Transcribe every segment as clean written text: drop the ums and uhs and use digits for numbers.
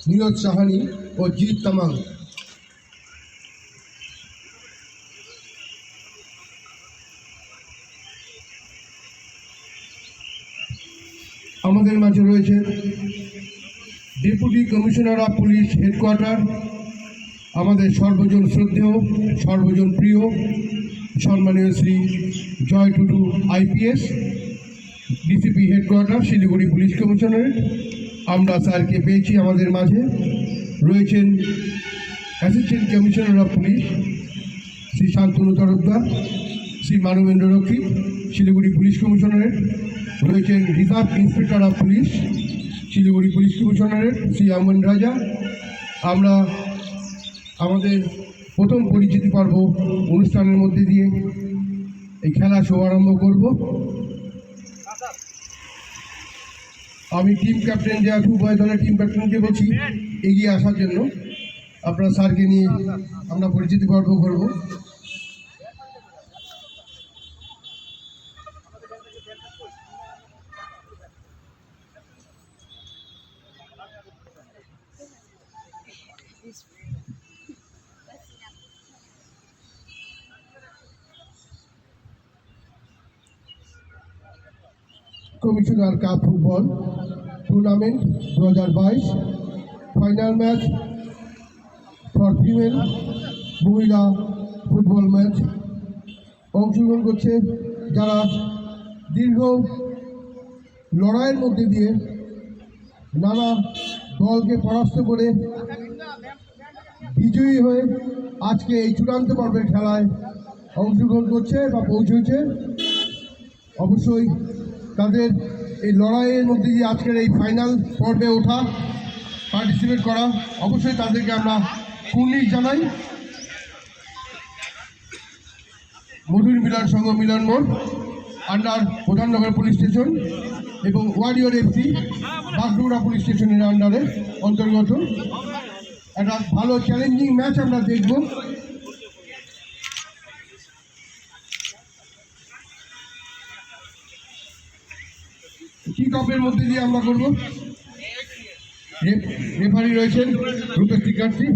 নীরজ সাহানি ও জিৎ তামাং। আমাদের মাঝে রয়েছে deputy commissioner of police headquarter, আমাদের সর্বজন শ্রদ্ধেয়, সর্বজন প্রিয় সম্মানীয় Shri Joy Tudu IPS, DCP headquarter Siliguri police commissionerate. আমরা স্যারকে পেয়েছি আমাদের মাঝে। রয়েছেন assistant commissioner of police Shri Shantanu Tarafdar, Shri Manabendra Rakshit, Siliguri police commissionerate. রয়েছেন reserve inspector of police Siliguri police commissionerate Shri Aman Raja. আমরা আমাদের প্রথম পরিচিতি পর্ব অনুষ্ঠানের মধ্যে দিয়ে এই খেলা শুভারম্ভ করব। আমি টিম ক্যাপ্টেন যেহেতু উভয় দলের টিম ক্যাপ্টেনকে বলছি এগিয়ে আসার জন্য। আপনার স্যারকে নিয়ে আমরা পরিচিতি পর্ব করব। Commissioner cup football tournament 2022 final match for female মহিলা ফুটবল ম্যাচ। অংশগ্রহণ করছে যারা দীর্ঘ লড়াইয়ের মধ্যে দিয়ে নানা দলকে পরাস্ত করে বিজয়ী হয়ে আজকে এই চূড়ান্ত পর্বের খেলায় অংশগ্রহণ করছে বা পৌঁছেছে। অবশ্যই তাদের এই লড়াইয়ের মধ্যে দিয়ে আজকের এই ফাইনাল পর্বে ওঠা, পার্টিসিপেট করা, অবশ্যই তাদেরকে আমরা কুর্নিশ জানাই। মধুর মিলন সংঘ মিলন মোড় আন্ডার প্রধাননগর পুলিশ স্টেশন এবং ওয়ারিয়র এফসি বাগডোগরা পুলিশ স্টেশনের আন্ডারে অন্তর্গত একটা ভালো চ্যালেঞ্জিং ম্যাচ আমরা দেখব। কিক অফের মধ্যে দিয়ে আমরা করব। রেফারি রয়েছেন রূপেশ ত্রিকার্তি।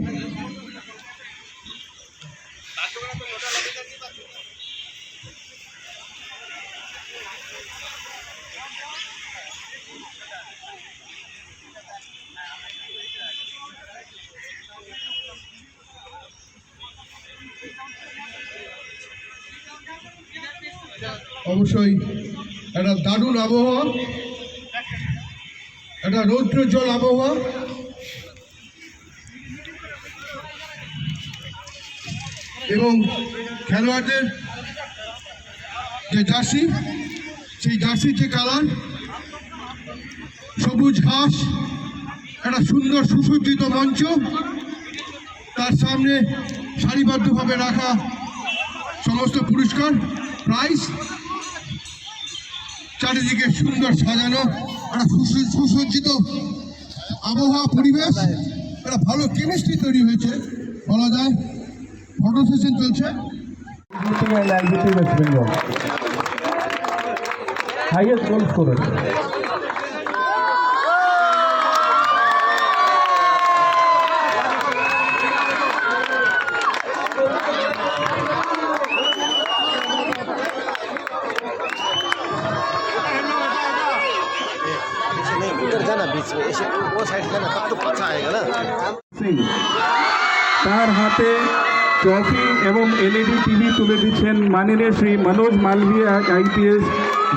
অবশ্যই একটা দারুণ আবহাওয়া, একটা রৌদ্রোজ্জ্বল আবহাওয়া। এবং খেলোয়াড়দের যে জার্সি, সেই জার্সির যে কালার সবুজ ঘাস, একটা সুন্দর সুসজ্জিত মঞ্চ, তার সামনে সারিবদ্ধভাবে রাখা সমস্ত পুরস্কার প্রাইজ, চারিদিকে সুন্দর সাজানো একটা সুসজ্জিত আবহাওয়া পরিবেশ, একটা ভালো কেমিস্ট্রি তৈরি হয়েছে বলা যায়। ফটো সেশন চলছে। হাইয়েস্ট গোল স্কোরার তার হাতে ট্রফি এবং এলইডি টিভি তুলে দিচ্ছেন মাননীয় Shri Manoj Malviya IPS,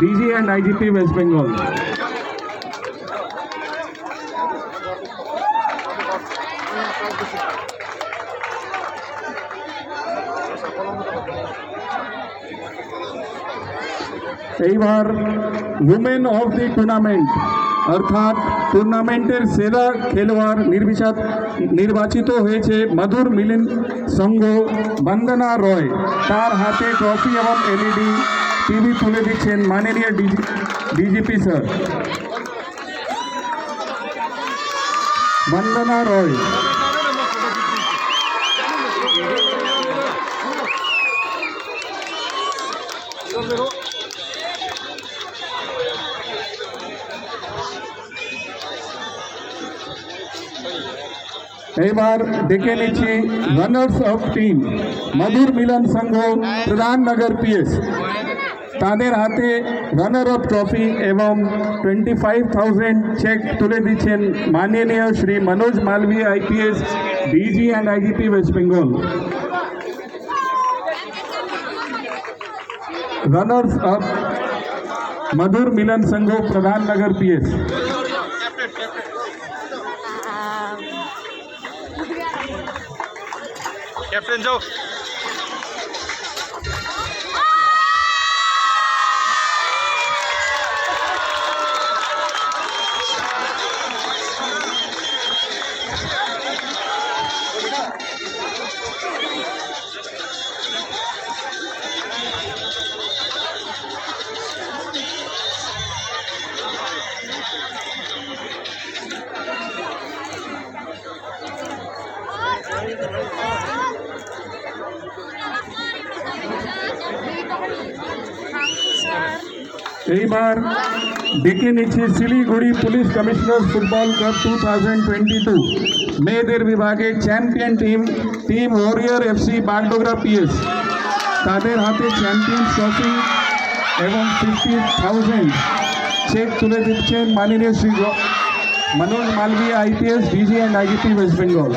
DG and IGP West Bengal. এইবার উমেন অফ দি টুর্নামেন্ট অর্থাৎ টুর্নামেন্টের সেরা খেলোয়াড় নির্বাচিত হয়েছে মধুর মিলন সংঘ বন্দনা রয়। তার হাতে ট্রফি এবং এলইডি টিভি তুলে দিচ্ছেন মাননীয় ডিজিপি স্যার। বন্দনা রয়। এবার ডেকে নিচ্ছি রানার্স অফ টিম মধুর মিলন সংঘ প্রধাননগর পিএস। তাদের হাতে রানার অফ ট্রফি এবং 25,000 চেক তুলে দিচ্ছেন মাননীয় Shri Manoj Malviya IPS DG and IGP West Bengal. Runners up Madhur Milan Sangha Pradhan Nagar PS. Captain जाओ। এইবার ডেকে নিচ্ছে Siliguri police commissioner football cup 2022 মেয়েদের বিভাগে champion team warrior FC Bagdogra PS. তাদের হাতে চ্যাম্পিয়ন ট্রফি এবং 50,000 চেক তুলে দিচ্ছেন মাননীয় Shri Manoj Malviya IPS DG and IGP West Bengal.